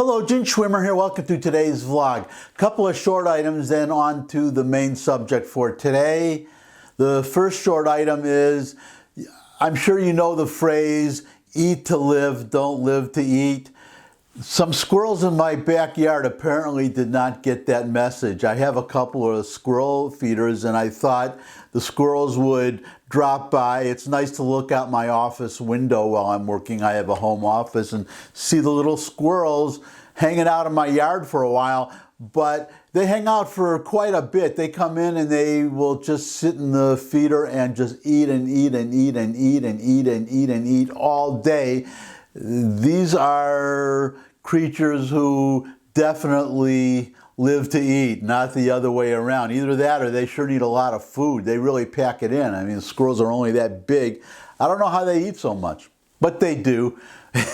Hello, Gene Schwimmer here. Welcome to today's vlog. Couple of short items, then on to the main subject for today. The first short item is, I'm sure you know the phrase, eat to live, don't live to eat. Some squirrels in my backyard apparently did not get that message. I have a couple of squirrel feeders and I thought the squirrels would drop by. It's nice to look out my office window while I'm working. I have a home office and see the little squirrels hanging out in my yard for a while, but they hang out for quite a bit. They come in and they will just sit in the feeder and just eat and eat and eat and eat and eat and eat and eat all day. These are creatures who definitely live to eat, not the other way around. Either that or they sure need a lot of food. They really pack it in. I mean, the squirrels are only that big. I don't know how they eat so much, but they do.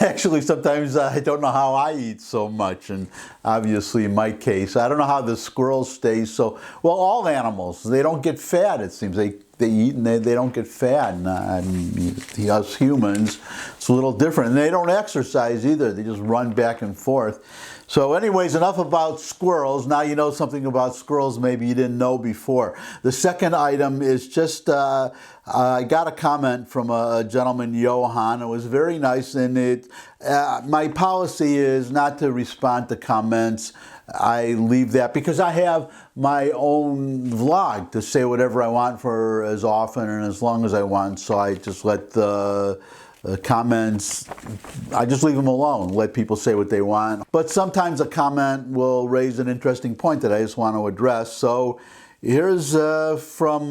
Actually, sometimes I don't know how I eat so much, and obviously in my case, I don't know how the squirrels stay so, well, all animals, they don't get fat, it seems. They eat and they don't get fat. And I mean, us humans, it's a little different. And they don't exercise either. They just run back and forth. So anyways, enough about squirrels. Now you know something about squirrels maybe you didn't know before. The second item is just, I got a comment from a gentleman, Johan. It was very nice, and my policy is not to respond to comments. I leave that because I have my own vlog to say whatever I want for as often and as long as I want. So I just let the comments, I just leave them alone, let people say what they want. But sometimes a comment will raise an interesting point that I just want to address. So here's from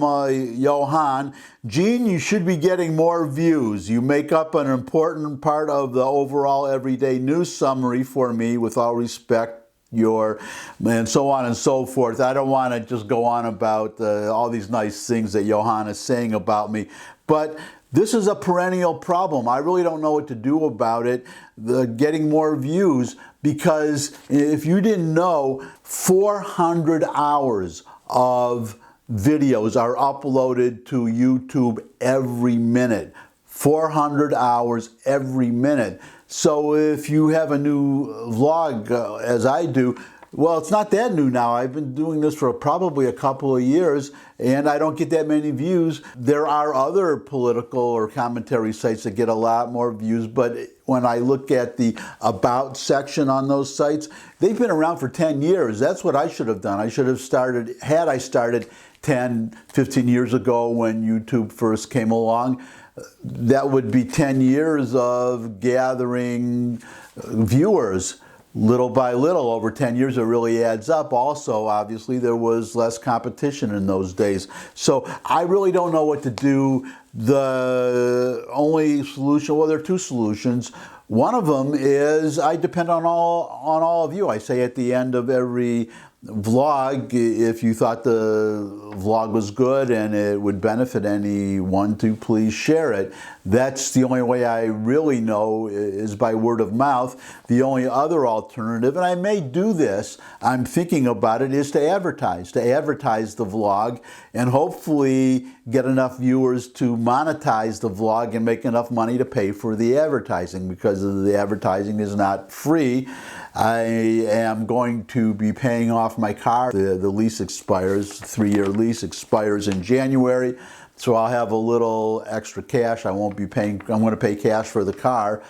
Johan. Gene, you should be getting more views. You make up an important part of the overall everyday news summary for me, with all respect, and so on and so forth. I don't want to just go on about all these nice things that Johan is saying about me, but this is a perennial problem. I really don't know what to do about it, getting more views, because if you didn't know, 400 hours of videos are uploaded to YouTube every minute. 400 hours every minute. So if you have a new vlog, as I do, well, it's not that new now. I've been doing this for probably a couple of years, and I don't get that many views. There are other political or commentary sites that get a lot more views, but when I look at the About section on those sites, they've been around for 10 years. That's what I should have done. I should have started, had I started 10, 15 years ago when YouTube first came along, that would be 10 years of gathering viewers. Little by little, over 10 years, it really adds up. Also, obviously, there was less competition in those days. So I really don't know what to do. The only solution, well, there are two solutions. One of them is I depend on all of you. I say at the end of every vlog, if you thought the vlog was good and it would benefit anyone, to please share it. That's the only way I really know, is by word of mouth. The only other alternative, and I may do this, I'm thinking about it, is to advertise the vlog and hopefully get enough viewers to monetize the vlog and make enough money to pay for the advertising, because the advertising is not free. I am going to be paying off my car. The lease expires, 3-year lease expires in January, so I'll have a little extra cash. I won't be paying, I'm going to pay cash for the car,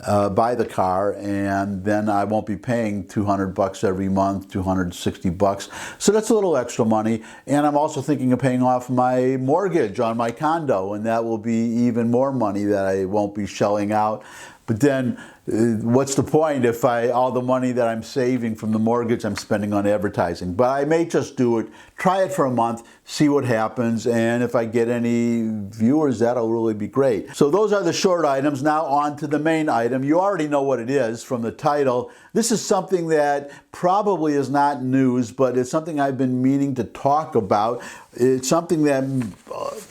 buy the car, and then I won't be paying $200 every month, $260. So that's a little extra money. And I'm also thinking of paying off my mortgage on my condo, and that will be even more money that I won't be shelling out. But then what's the point if all the money that I'm saving from the mortgage I'm spending on advertising? But I may just do it, try it for a month, see what happens, and if I get any viewers, that'll really be great. So those are the short items. Now on to the main item. You already know what it is from the title. This is something that probably is not news, but it's something I've been meaning to talk about. It's something that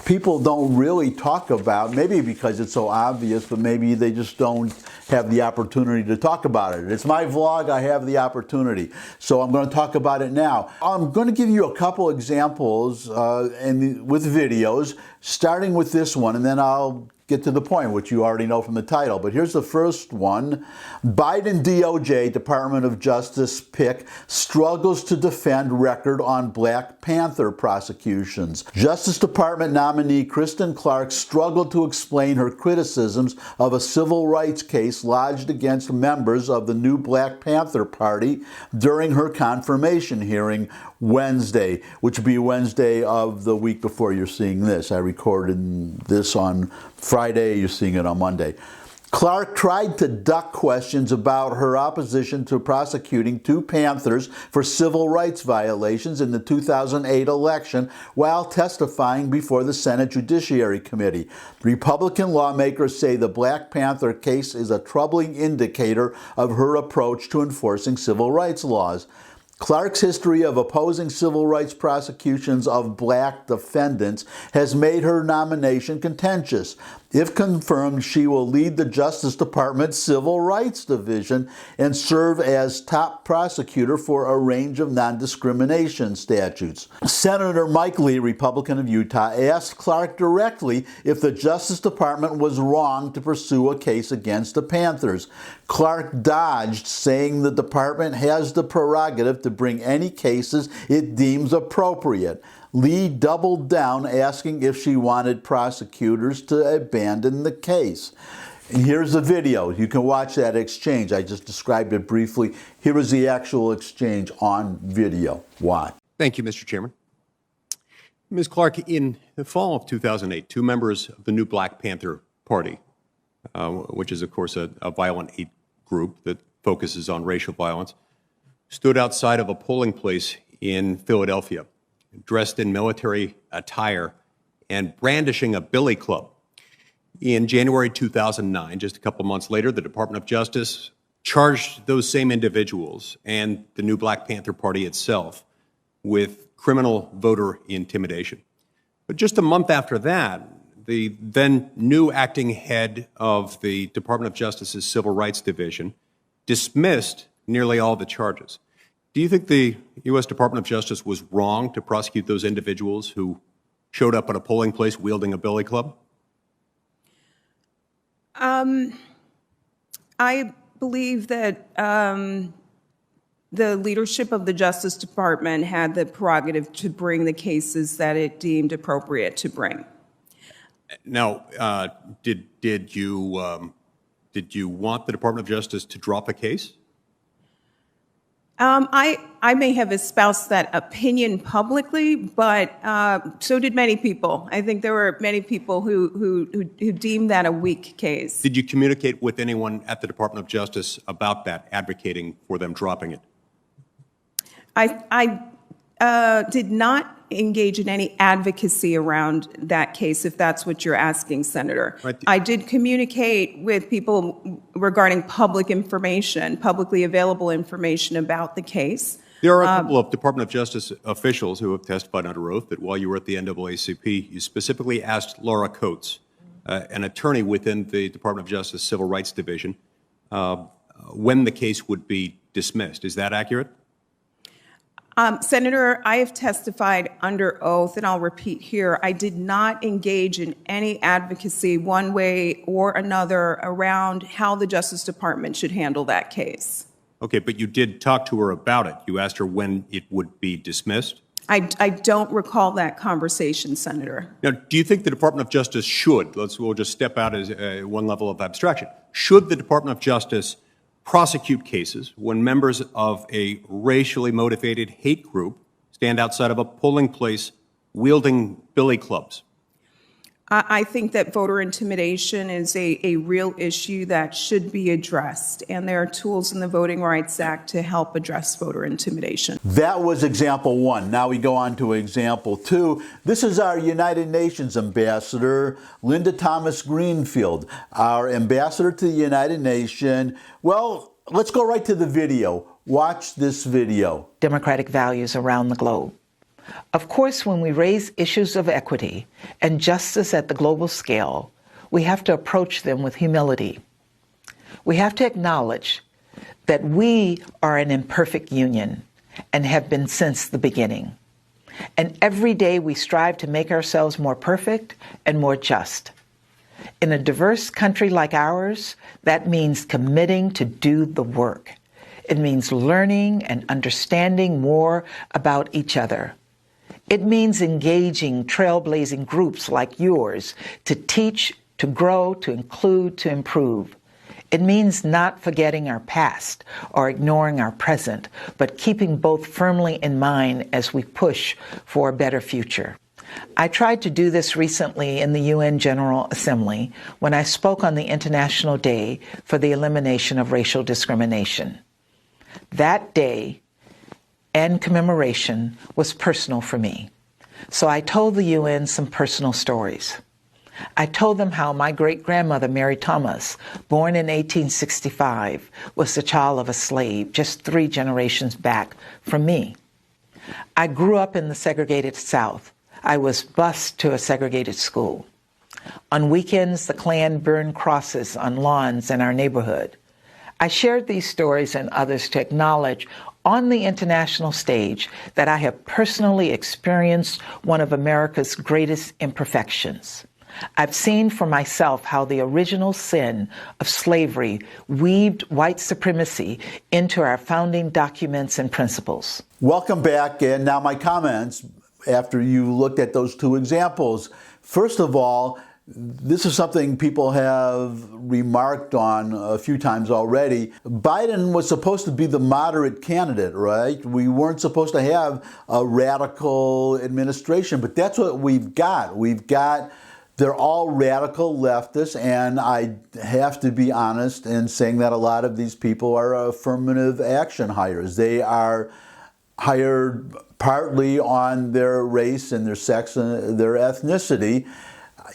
people don't really talk about, maybe because it's so obvious, but maybe they just don't have the opportunity to talk about it. It's my vlog, I have the opportunity. So I'm going to talk about it now. I'm going to give you a couple examples with videos, starting with this one, and then I'll get to the point, which you already know from the title. But here's the first one. Biden DOJ, Department of Justice pick, struggles to defend record on Black Panther prosecutions. Justice Department nominee Kristen Clarke struggled to explain her criticisms of a civil rights case lodged against members of the new Black Panther Party during her confirmation hearing Wednesday, which would be Wednesday of the week before you're seeing this. I recorded this on Friday, you're seeing it on Monday. Clarke tried to duck questions about her opposition to prosecuting two Panthers for civil rights violations in the 2008 election while testifying before the Senate Judiciary Committee. Republican lawmakers say the Black Panther case is a troubling indicator of her approach to enforcing civil rights laws. Clarke's history of opposing civil rights prosecutions of black defendants has made her nomination contentious. If confirmed, she will lead the Justice Department's Civil Rights Division and serve as top prosecutor for a range of non-discrimination statutes. Senator Mike Lee, Republican of Utah, asked Clarke directly if the Justice Department was wrong to pursue a case against the Panthers. Clarke dodged, saying the department has the prerogative to bring any cases it deems appropriate. Lee doubled down, asking if she wanted prosecutors to abandon the case. And here's the video. You can watch that exchange. I just described it briefly. Here is the actual exchange on video. Watch. Thank you, Mr. Chairman. Ms. Clarke, in the fall of 2008, two members of the new Black Panther Party, which is, of course, a violent hate group that focuses on racial violence, stood outside of a polling place in Philadelphia, dressed in military attire and brandishing a billy club. In January 2009, just a couple months later, the Department of Justice charged those same individuals and the new Black Panther Party itself with criminal voter intimidation. But just a month after that, the then new acting head of the Department of Justice's Civil Rights Division dismissed nearly all the charges. Do you think the U.S. Department of Justice was wrong to prosecute those individuals who showed up at a polling place wielding a billy club? I believe that the leadership of the Justice Department had the prerogative to bring the cases that it deemed appropriate to bring. Now, did you want the Department of Justice to drop a case? I may have espoused that opinion publicly, but so did many people. I think there were many people who deemed that a weak case. Did you communicate with anyone at the Department of Justice about that, advocating for them dropping it? I did not engage in any advocacy around that case, if that's what you're asking, Senator. Right. I did communicate with people regarding public information, publicly available information about the case. There are a couple of Department of Justice officials who have testified under oath that while you were at the NAACP, you specifically asked Laura Coates, an attorney within the Department of Justice Civil Rights Division, when the case would be dismissed. Is that accurate? Senator, I have testified under oath, and I'll repeat here, I did not engage in any advocacy one way or another around how the Justice Department should handle that case. Okay, but you did talk to her about it. You asked her when it would be dismissed? I don't recall that conversation, Senator. Now, do you think the Department of Justice should, we'll just step out as one level of abstraction, should the Department of Justice prosecute cases when members of a racially motivated hate group stand outside of a polling place wielding billy clubs? I think that voter intimidation is a real issue that should be addressed, and there are tools in the Voting Rights Act to help address voter intimidation. That was example one. Now we go on to example two. This is our United Nations ambassador, Linda Thomas-Greenfield, our ambassador to the United Nations. Well, let's go right to the video. Watch this video. Democratic values around the globe. Of course, when we raise issues of equity and justice at the global scale, we have to approach them with humility. We have to acknowledge that we are an imperfect union and have been since the beginning. And every day we strive to make ourselves more perfect and more just. In a diverse country like ours, that means committing to do the work. It means learning and understanding more about each other. It means engaging trailblazing groups like yours to teach, to grow, to include, to improve. It means not forgetting our past or ignoring our present, but keeping both firmly in mind as we push for a better future. I tried to do this recently in the UN General Assembly when I spoke on the International Day for the Elimination of Racial Discrimination. That day and commemoration was personal for me. So I told the UN some personal stories. I told them how my great-grandmother, Mary Thomas, born in 1865, was the child of a slave just 3 generations back from me. I grew up in the segregated South. I was bused to a segregated school. On weekends, the Klan burned crosses on lawns in our neighborhood. I shared these stories and others to acknowledge on the international stage that I have personally experienced one of America's greatest imperfections. I've seen for myself how the original sin of slavery weaved white supremacy into our founding documents and principles. Welcome back, and now my comments after you looked at those 2 examples. First of all, this is something people have remarked on a few times already. Biden was supposed to be the moderate candidate, right? We weren't supposed to have a radical administration, but that's what we've got. They're all radical leftists, and I have to be honest in saying that a lot of these people are affirmative action hires. They are hired partly on their race and their sex and their ethnicity.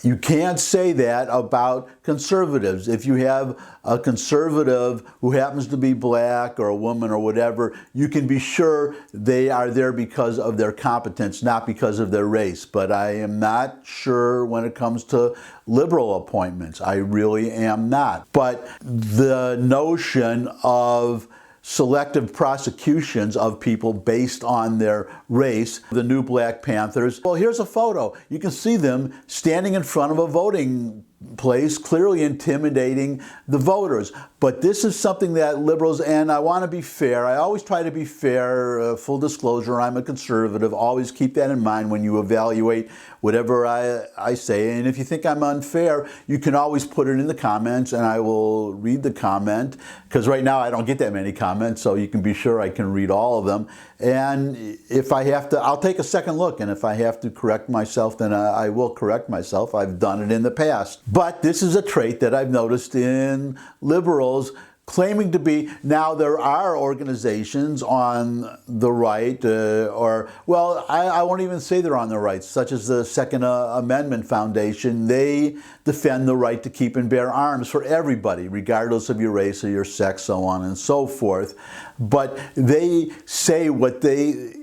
You can't say that about conservatives. If you have a conservative who happens to be black or a woman or whatever, you can be sure they are there because of their competence, not because of their race. But I am not sure when it comes to liberal appointments. I really am not. But the notion of selective prosecutions of people based on their race, the new Black Panthers. Well, here's a photo. You can see them standing in front of a voting place, clearly intimidating the voters. But this is something that liberals, and I want to be fair, I always try to be fair, full disclosure, I'm a conservative, always keep that in mind when you evaluate whatever I say. And if you think I'm unfair, you can always put it in the comments and I will read the comment, because right now I don't get that many comments, so you can be sure I can read all of them. And if I have to, I'll take a second look, and if I have to correct myself, then I will correct myself. I've done it in the past. But this is a trait that I've noticed in liberals claiming to be, now there are organizations on the right, I won't even say they're on the right, such as the Second Amendment Foundation. They defend the right to keep and bear arms for everybody, regardless of your race or your sex, so on and so forth. But they say what they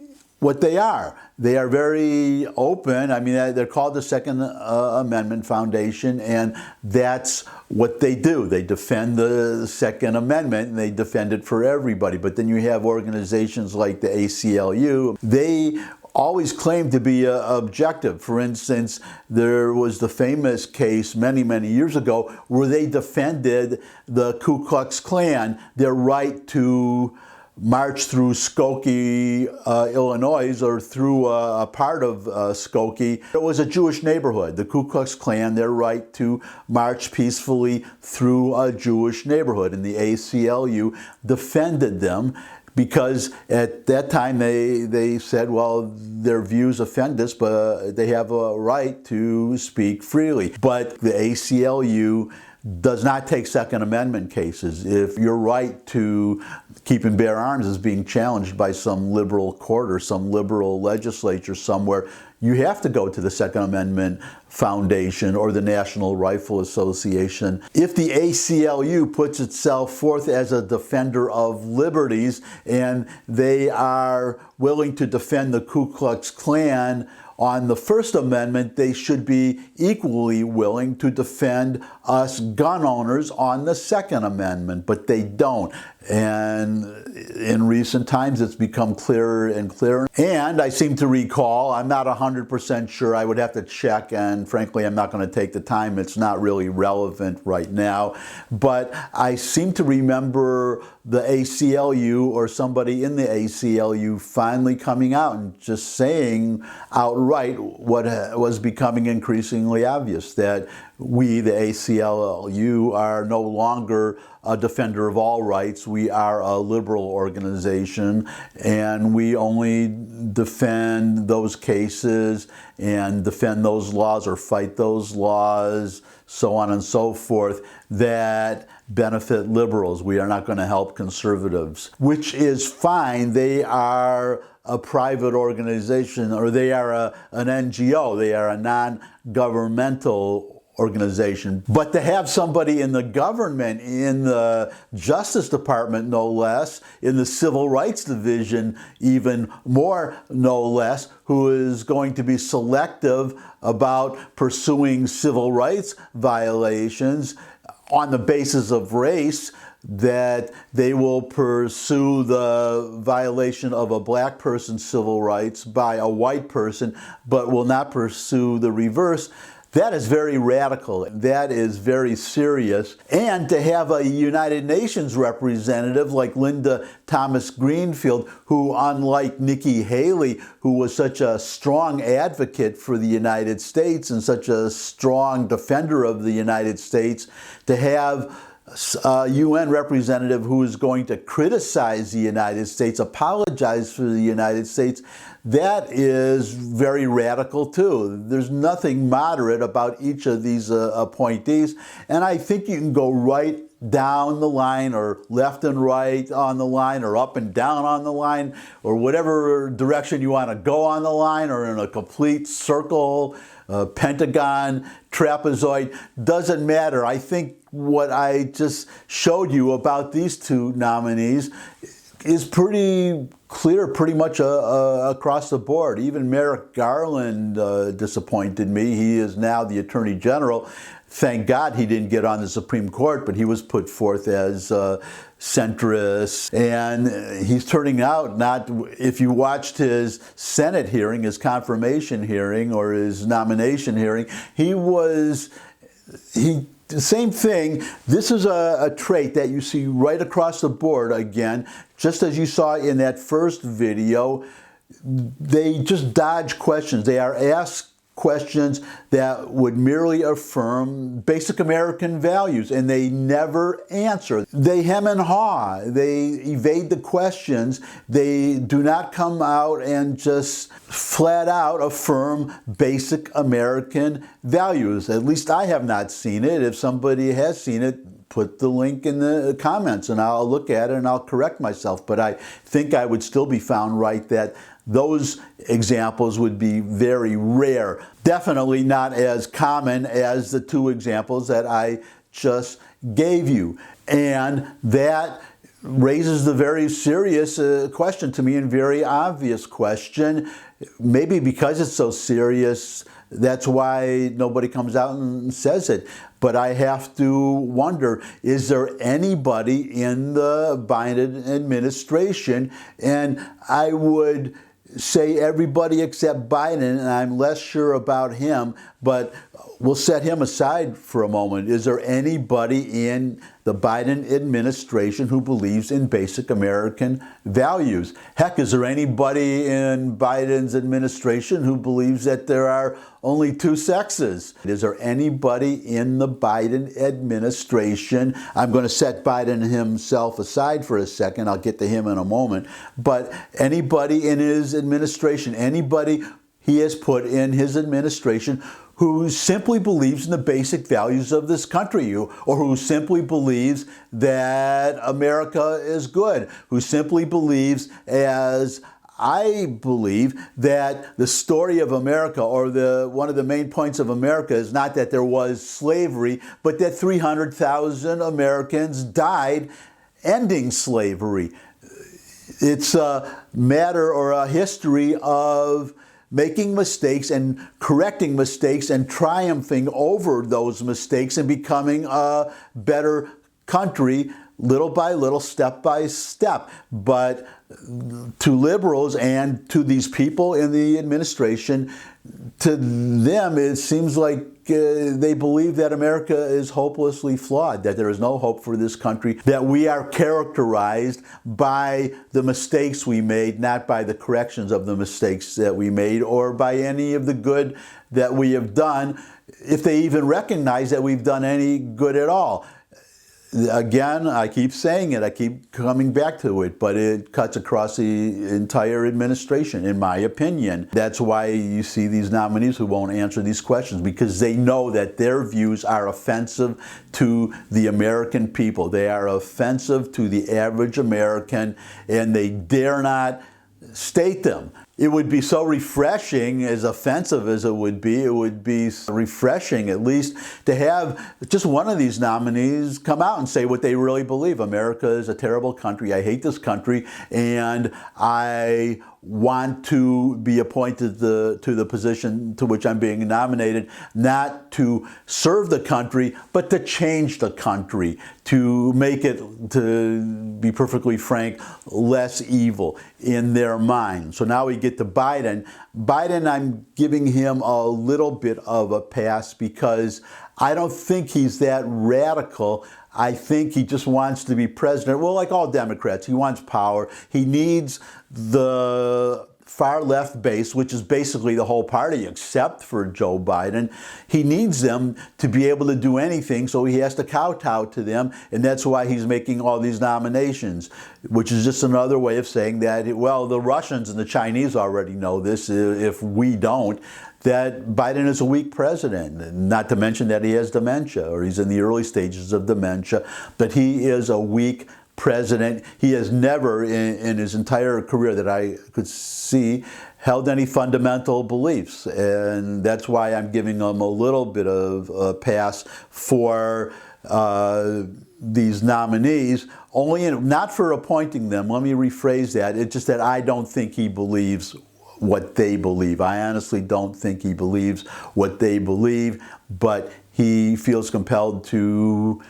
are. They are very open. I mean, they're called the Second Amendment Foundation, and that's what they do. They defend the Second Amendment, and they defend it for everybody. But then you have organizations like the ACLU. They always claim to be objective. For instance, there was the famous case many, many years ago where they defended the Ku Klux Klan, their right to march through Skokie, Illinois, or through a part of Skokie. It was a Jewish neighborhood. The Ku Klux Klan, their right to march peacefully through a Jewish neighborhood. And the ACLU defended them because at that time they said, well, their views offend us, but they have a right to speak freely. But the ACLU does not take Second Amendment cases. If your right to keep and bear arms is being challenged by some liberal court or some liberal legislature somewhere, you have to go to the Second Amendment Foundation or the National Rifle Association. If the ACLU puts itself forth as a defender of liberties and they are willing to defend the Ku Klux Klan on the First Amendment, they should be equally willing to defend us gun owners on the Second Amendment, but they don't. And in recent times, it's become clearer and clearer. And I seem to recall, I'm not 100% sure, I would have to check, and frankly, I'm not going to take the time. It's not really relevant right now. But I seem to remember the ACLU or somebody in the ACLU finally coming out and just saying outright what was becoming increasingly obvious, that we, the ACLU, are no longer a defender of all rights. We are a liberal organization, and we only defend those cases and defend those laws or fight those laws, so on and so forth, that benefit liberals. We are not going to help conservatives, which is fine. They are a private organization, or they are an NGO. They are a non-governmental organization. But to have somebody in the government, in the Justice Department no less, in the Civil Rights Division even more no less, who is going to be selective about pursuing civil rights violations on the basis of race, that they will pursue the violation of a black person's civil rights by a white person, but will not pursue the reverse. That is very radical. That is very serious. And to have a United Nations representative like Linda Thomas-Greenfield, who, unlike Nikki Haley, who was such a strong advocate for the United States and such a strong defender of the United States, to have a UN representative who is going to criticize the United States, apologize for the United States, that is very radical too. There's nothing moderate about each of these appointees, and I think you can go right down the line, or left and right on the line, or up and down on the line, or whatever direction you want to go on the line, or in a complete circle, pentagon, trapezoid, doesn't matter. I think what I just showed you about these two nominees is pretty clear, pretty much across the board. Even Merrick Garland disappointed me. He is now the Attorney General. Thank God he didn't get on the Supreme Court, but he was put forth as centrist. And he's turning out not, if you watched his Senate hearing, his confirmation hearing, or his nomination hearing, same thing. This is a trait that you see right across the board again, just as you saw in that first video. They just dodge questions. They are asked questions that would merely affirm basic American values, and they never answer. They hem and haw. They evade the questions. They do not come out and just flat out affirm basic American values. At least I have not seen it. If somebody has seen it, put the link in the comments and I'll look at it and I'll correct myself. But I think I would still be found right that those examples would be very rare. Definitely not as common as the two examples that I just gave you. And that raises the very serious question to me, and very obvious question. Maybe because it's so serious, that's why nobody comes out and says it. But I have to wonder, is there anybody in the Biden administration, and I would say everybody except Biden, and I'm less sure about him, but we'll set him aside for a moment. Is there anybody in the Biden administration who believes in basic American values? Heck, is there anybody in Biden's administration who believes that there are only two sexes? Is there anybody in the Biden administration? I'm going to set Biden himself aside for a second. I'll get to him in a moment. But anybody in his administration, anybody he has put in his administration who simply believes in the basic values of this country, or who simply believes that America is good, who simply believes, as I believe, that the story of America, or one of the main points of America, is not that there was slavery, but that 300,000 Americans died ending slavery. It's a matter, or a history, of making mistakes and correcting mistakes and triumphing over those mistakes and becoming a better country little by little, step by step. But to liberals and to these people in the administration, to them it seems like they believe that America is hopelessly flawed, that there is no hope for this country, that we are characterized by the mistakes we made, not by the corrections of the mistakes that we made or by any of the good that we have done, if they even recognize that we've done any good at all. Again, I keep saying it, I keep coming back to it, but it cuts across the entire administration, in my opinion. That's why you see these nominees who won't answer these questions, because they know that their views are offensive to the American people. They are offensive to the average American, and they dare not state them. It would be so refreshing, as offensive as it would be refreshing at least to have just one of these nominees come out and say what they really believe. America is a terrible country. I hate this country, and I want to be appointed to the position to which I'm being nominated, not to serve the country, but to change the country, to make it, to be perfectly frank, less evil in their mind. So now we get to Biden. Biden, I'm giving him a little bit of a pass because I don't think he's that radical. I think he just wants to be president. Well, like all Democrats, he wants power. He needs the far left base, which is basically the whole party except for Joe Biden. He needs them to be able to do anything, so he has to kowtow to them, and that's why he's making all these nominations, which is just another way of saying that, well, the Russians and the Chinese already know this, if we don't, that Biden is a weak president, not to mention that he has dementia, or he's in the early stages of dementia, but he is a weak president. He has never, in his entire career that I could see, held any fundamental beliefs, and that's why I'm giving him a little bit of a pass for these nominees, not for appointing them. Let me rephrase that. It's just that I don't think he believes what they believe. I honestly don't think he believes what they believe, but he feels compelled to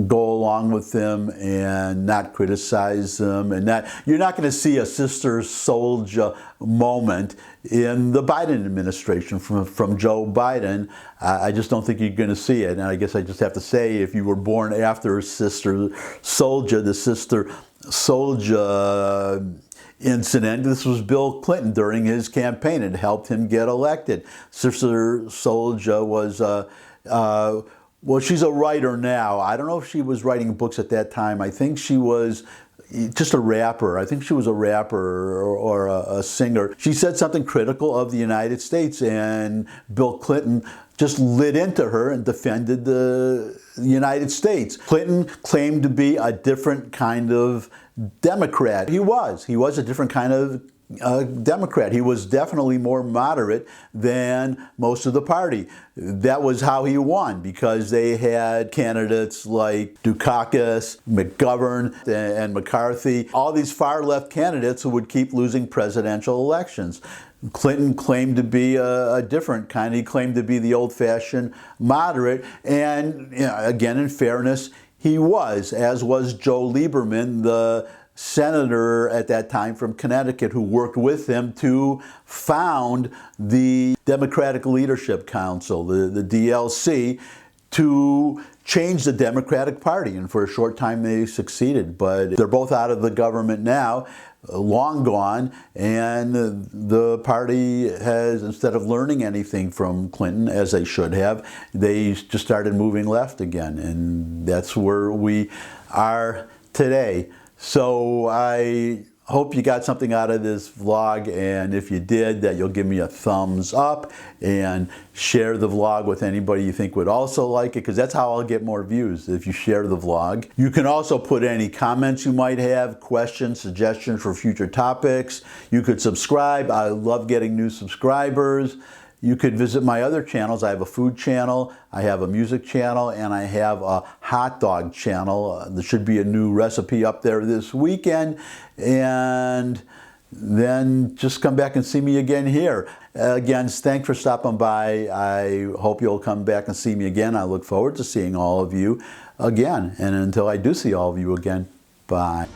go along with them and not criticize them, and you're not going to see a Sister Souljah moment in the Biden administration from Joe Biden. I just don't think you're going to see it. And I guess I just have to say, if you were born after Sister Souljah, the Sister Souljah incident, this was Bill Clinton during his campaign. It helped him get elected. Sister Souljah was well, she's a writer now. I don't know if she was writing books at that time. I think she was just a rapper. I think she was a rapper or a singer. She said something critical of the United States, and Bill Clinton just lit into her and defended the United States. Clinton claimed to be a different kind of Democrat. He was a different kind of Democrat. He was definitely more moderate than most of the party. That was how he won, because they had candidates like Dukakis, McGovern, and McCarthy, all these far left candidates who would keep losing presidential elections. Clinton claimed to be a different kind. He claimed to be the old-fashioned moderate, and again, in fairness, he was, as was Joe Lieberman, the senator at that time from Connecticut, who worked with him to found the Democratic Leadership Council, the DLC, to change the Democratic Party. And for a short time they succeeded, but they're both out of the government now, long gone, and the party has, instead of learning anything from Clinton, as they should have, they just started moving left again, and that's where we are today. So I hope you got something out of this vlog, and if you did, that you'll give me a thumbs up and share the vlog with anybody you think would also like it, because that's how I'll get more views, if you share the vlog. You can also put any comments you might have, questions, suggestions for future topics. You could subscribe. I love getting new subscribers. You could visit my other channels. I have a food channel, I have a music channel, and I have a hot dog channel. There should be a new recipe up there this weekend. And then just come back and see me again here. Again, thanks for stopping by. I hope you'll come back and see me again. I look forward to seeing all of you again. And until I do see all of you again, bye.